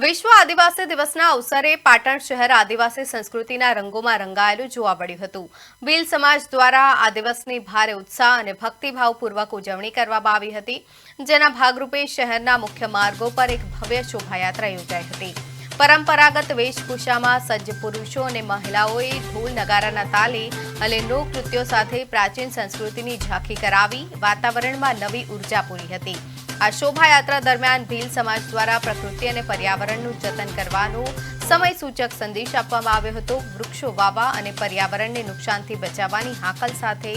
વિશ્વ આદિવાસી દિવસના અવસરે પાટણ શહેર આદિવાસી સંસ્કૃતિના રંગોમાં રંગાયેલું જોવા મળ્યું હતું। ભીલ સમાજ દ્વારા આ દિવસની ભારે ઉત્સાહ અને ભક્તિભાવપૂર્વક ઉજવણી કરવામાં આવી હતી, જેના ભાગરૂપે શહેરના મુખ્ય માર્ગો પર એક ભવ્ય શોભાયાત્રા યોજાઈ હતી। પરંપરાગત વેશભૂષામાં સજ્જ પુરુષો અને મહિલાઓએ ઢોલ નગારાના તાલે અને લોકનૃત્યો સાથે પ્રાચીન સંસ્કૃતિની ઝાંખી કરાવી વાતાવરણમાં નવી ઉર્જા પૂરી હતી। આ શોભાયાત્રા દરમિયાન ભીલ સમાજ દ્વારા પ્રકૃતિ અને પર્યાવરણનું જતન કરવાનો સમયસૂચક સંદેશ આપવામાં આવ્યો હતો। વૃક્ષો વાવવા અને પર્યાવરણને નુકસાનથી બચાવવાની હાકલ સાથે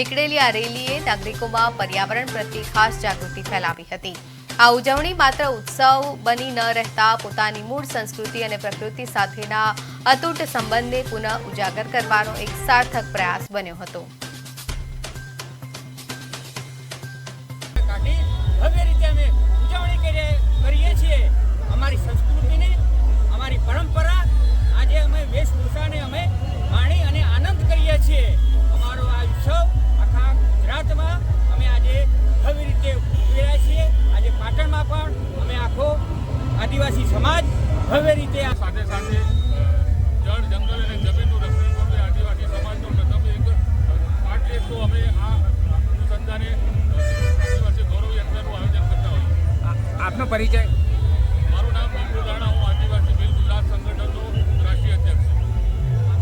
નીકળેલી આ રેલીએ નાગરિકોમાં પર્યાવરણ પ્રત્યે ખાસ જાગૃતિ ફેલાવી હતી। આ ઉજવણી માત્ર ઉત્સવ બની ન રહેતા પોતાની મૂળ સંસ્કૃતિ અને પ્રકૃતિ સાથેના અતૂટ સંબંધને પુનઃ ઉજાગર કરવાનો એક સાર્થક પ્રયાસ બન્યો હતો। भव्य रीते अमे उजवणी करीए छीए अमारी संस्कृतिनी अमारी परंपरा आज अमे वेशभूषाने अमे माणी अने आनंद करीए छीए। अमारो आ उत्सव आखा गुजरातमां अमे आज भव्य रीते उजवी रह्या छीए। आज पाटणमां पण अमे आखो आदिवासी समाज भव्य रीते साथे साथे जળ જંગલ અને જમીનનું રક્ષણ કરવું એ આદિવાસી સમાજનો પ્રથમ એક પાઠ છે। તો અમે આ અનુસંધાને આદિવાસી ગૌરવ યાત્રાનું આયોજન કરતા હોઈએ। आपनो परिचय।